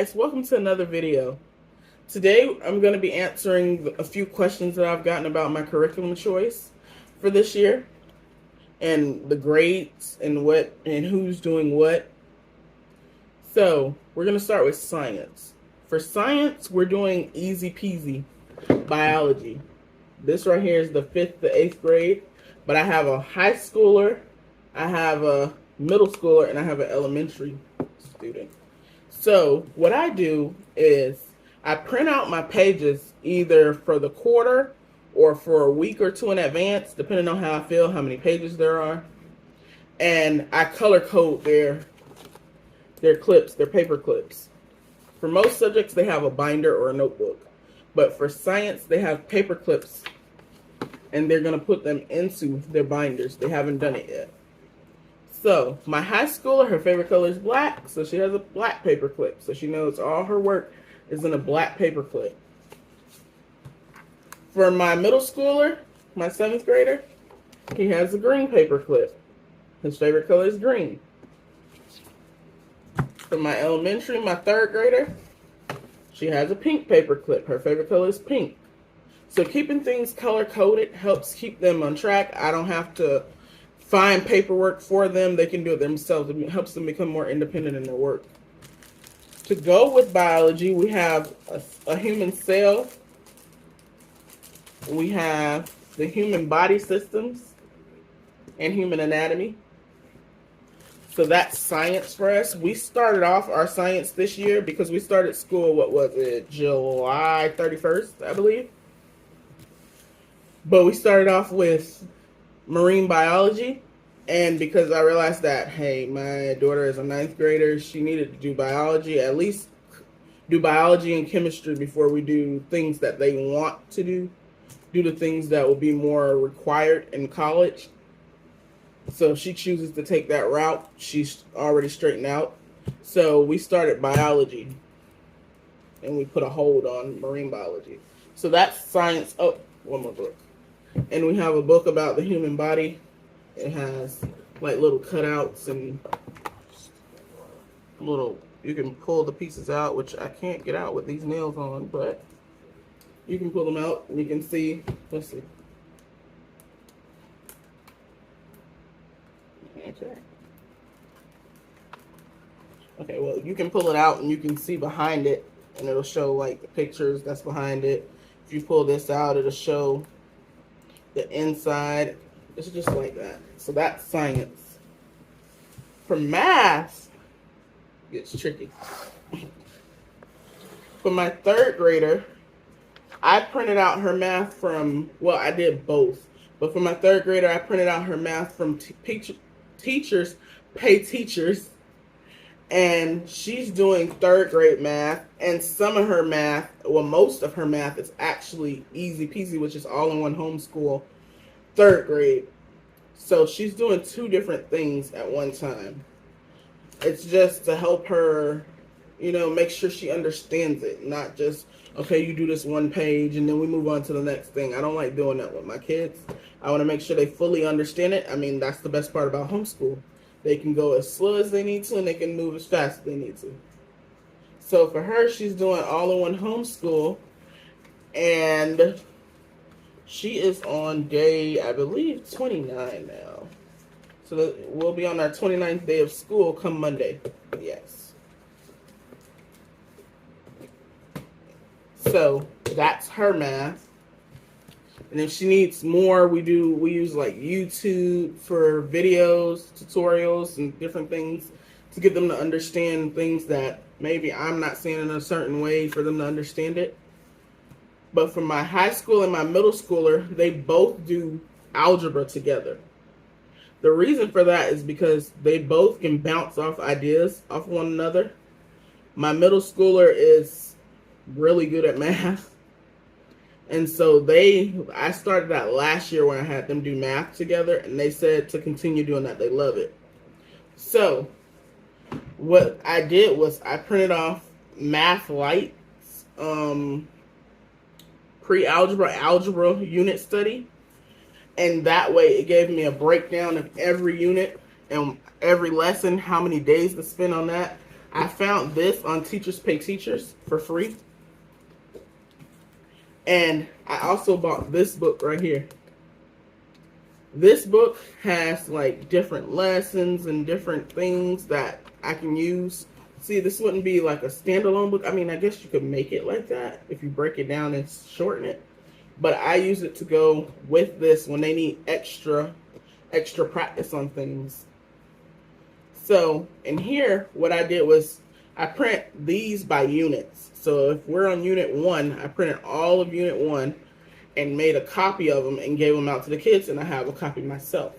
guys, welcome to another video. Today I'm going to be answering a few questions that I've gotten about my curriculum choice for this year and the grades and what and who's doing what. So we're going to start with science. For science, we're doing easy peasy biology. This right here is the 5th to 8th grade, but I have a high schooler, I have a middle schooler, and I have an elementary student. So what I do is I print out my pages either for the quarter or for a week or two in advance, depending on how I feel, how many pages there are. And I color code their clips, their paper clips. For most subjects, they have a binder or a notebook. But for science, they have paper clips, and they're going to put them into their binders. They haven't done it yet. So, my high schooler, her favorite color is black, so she has a black paper clip. So she knows all her work is in a black paper clip. For my middle schooler, my 7th grader, he has a green paper clip. His favorite color is green. For my elementary, my 3rd grader, she has a pink paper clip. Her favorite color is pink. So keeping things color-coded helps keep them on track. I don't have to find paperwork for them. They can do it themselves. It helps them become more independent in their work. To go with biology, we have a human cell. We have the human body systems and human anatomy. So that's science for us. We started off our science this year because we started school, what was it, July 31st, I believe. But we started off with marine biology, and because I realized that, hey, my daughter is a 9th grader, she needed to do biology, at least do biology and chemistry before we do things that they want to do the things that will be more required in college. So if she chooses to take that route, she's already straightened out. So we started biology, and we put a hold on marine biology. So that's science. Oh, one more book. And we have a book about the human body. It has like little cutouts and little, you can pull the pieces out, which I can't get out with these nails on, but you can pull them out and you can see, let's see. Okay, well, you can pull it out and you can see behind it, and it'll show like the pictures that's behind it. If you pull this out, it'll show the inside. It's just like that. So that's science. For math, it's tricky. For my 3rd grader, I printed out her math from, well, I did both. But for my 3rd grader, I printed out her math from Teachers Pay Teachers. And she's doing 3rd grade math. And some of her math, well, most of her math is actually easy peasy, which is all in one homeschool, 3rd grade. So she's doing 2 different things at one time. It's just to help her, make sure she understands it. Not just, okay, you do this one page and then we move on to the next thing. I don't like doing that with my kids. I want to make sure they fully understand it. I mean, that's the best part about homeschool. They can go as slow as they need to, and they can move as fast as they need to. So for her, she's doing all-in-one homeschool, and she is on day, I believe, 29 now. So we'll be on our 29th day of school come Monday. Yes. So that's her math. And if she needs more, we use like YouTube for videos, tutorials, and different things to get them to understand things that maybe I'm not saying in a certain way for them to understand it. But for my high school and my middle schooler, they both do algebra together. The reason for that is because they both can bounce off ideas off one another. My middle schooler is really good at math. And so I started that last year when I had them do math together, and they said to continue doing that. They love it. So what I did was I printed off Math Light's pre-algebra, algebra unit study. And that way it gave me a breakdown of every unit and every lesson, how many days to spend on that. I found this on Teachers Pay Teachers for free. And I also bought this book right here. This book has like different lessons and different things that I can use. See, this wouldn't be like a standalone book. I mean, I guess you could make it like that if you break it down and shorten it. But I use it to go with this when they need extra practice on things. So in here, what I did was I print these by units. So if we're on unit 1, I printed all of unit 1 and made a copy of them and gave them out to the kids, and I have a copy myself.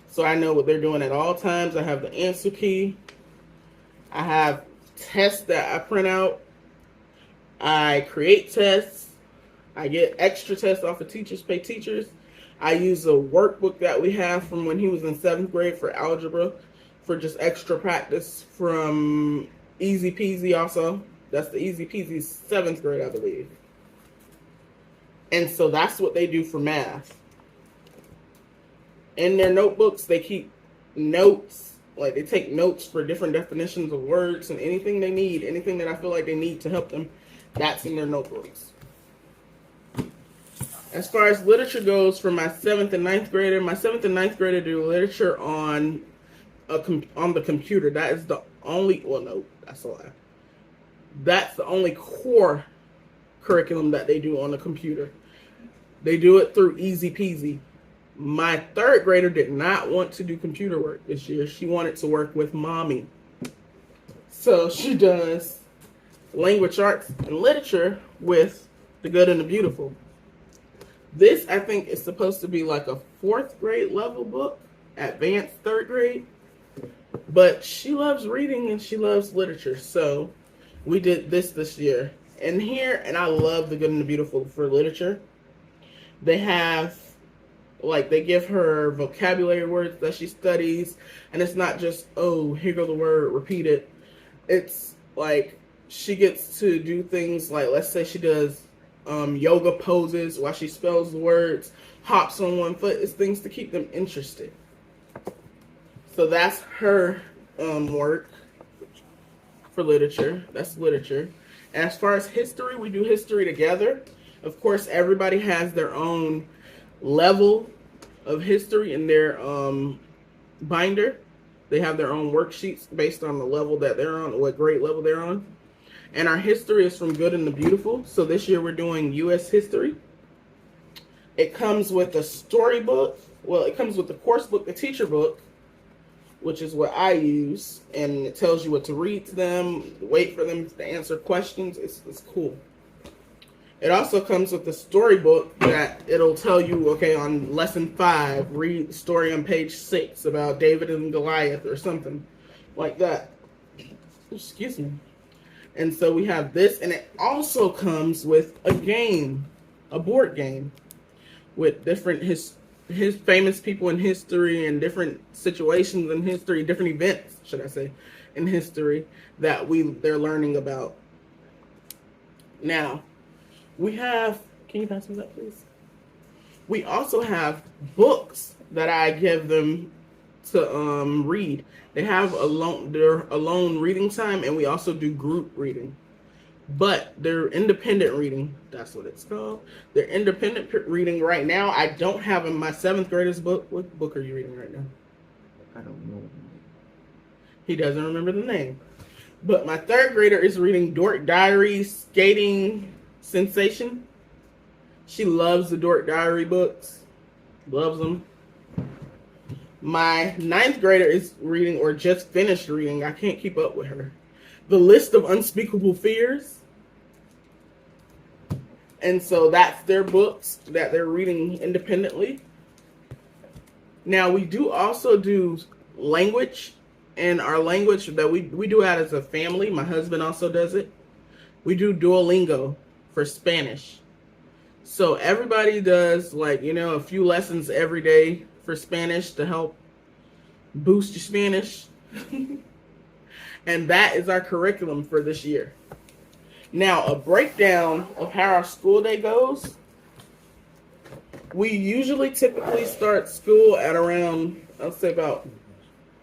So I know what they're doing at all times. I have the answer key. I have tests that I print out. I create tests. I get extra tests off of Teachers Pay Teachers. I use a workbook that we have from when he was in 7th grade for algebra for just extra practice from Easy Peasy also. That's the Easy Peasy 7th grade, I believe. And so that's what they do for math. In their notebooks, they keep notes. Like they take notes for different definitions of words and anything they need, anything that I feel like they need to help them, that's in their notebooks. As far as literature goes, for my 7th and 9th grader, my 7th and 9th grader do literature on the computer. That is the only, well, no, that's a lie. That's the only core curriculum that they do on the computer. They do it through Easy Peasy. My 3rd grader did not want to do computer work this year. She wanted to work with mommy. So she does language arts and literature with The Good and the Beautiful. This, I think, is supposed to be like a 4th grade level book, advanced 3rd grade. But she loves reading and she loves literature. So we did this year. And here, and I love The Good and the Beautiful for literature. They have, like, they give her vocabulary words that she studies. And it's not just, oh, here go the word, repeat it. It's like she gets to do things like, let's say she does yoga poses while she spells the words, hops on one foot. It's things to keep them interested. So that's her work for literature. That's literature. As far as history, we do history together. Of course, everybody has their own level of history in their binder. They have their own worksheets based on the level that they're on, what grade level they're on. And our history is from Good and the Beautiful. So this year we're doing U.S. history. It comes with a storybook. Well, it comes with the course book, the teacher book, which is what I use. And it tells you what to read to them, wait for them to answer questions. It's cool. It also comes with the storybook that it'll tell you, okay, on lesson 5, read the story on page 6 about David and Goliath or something like that. Excuse me. And so we have this, and it also comes with a game, a board game, with different his famous people in history and different situations in history, different events, should I say, in history that they're learning about. Now, we have, can you pass me that, please? We also have books that I give them to read. They have their alone reading time, and we also do group reading. But they're independent reading. That's what it's called. They're independent reading right now. I don't have in my 7th grader's book. What book are you reading right now? I don't know. He doesn't remember the name. But my 3rd grader is reading Dork Diary, Skating Sensation. She loves the Dork Diary books. Loves them. My 9th grader is reading, or just finished reading, I can't keep up with her, The List of Unspeakable Fears. And so that's their books that they're reading independently. Now, we do also do language, and our language that we do that as a family. My husband also does it. We do Duolingo for Spanish. So everybody does, like, a few lessons every day for Spanish to help boost your Spanish. And that is our curriculum for this year. Now, a breakdown of how our school day goes. We typically start school at around, I'll say about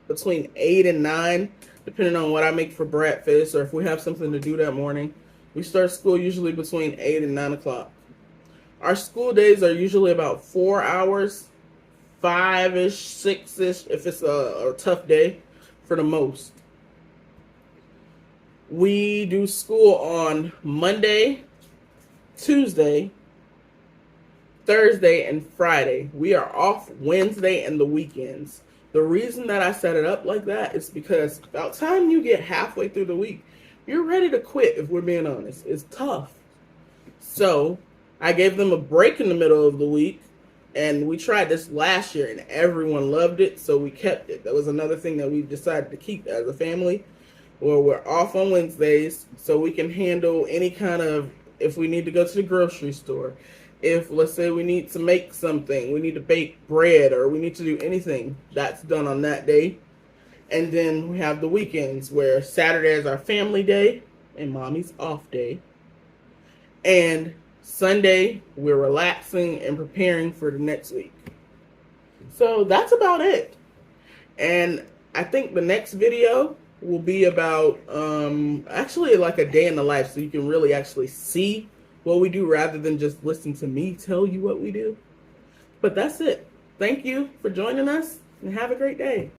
between 8 and 9. depending on what I make for breakfast or if we have something to do that morning. We start school usually between 8 and 9 o'clock. Our school days are usually about 4 hours, 5-ish, 6-ish if it's a tough day for the most. We do school on Monday, Tuesday, Thursday, and Friday. We are off Wednesday and the weekends. The reason that I set it up like that is because about time you get halfway through the week, you're ready to quit, if we're being honest. It's tough. So I gave them a break in the middle of the week, and we tried this last year, and everyone loved it, so we kept it. That was another thing that we decided to keep as a family, where we're off on Wednesdays so we can handle any kind of, if we need to go to the grocery store, if let's say we need to make something, we need to bake bread, or we need to do anything, that's done on that day. And then we have the weekends where Saturday is our family day and mommy's off day. And Sunday, we're relaxing and preparing for the next week. So that's about it. And I think the next video will be about actually like a day in the life, so you can really actually see what we do rather than just listen to me tell you what we do. But that's it. Thank you for joining us and have a great day.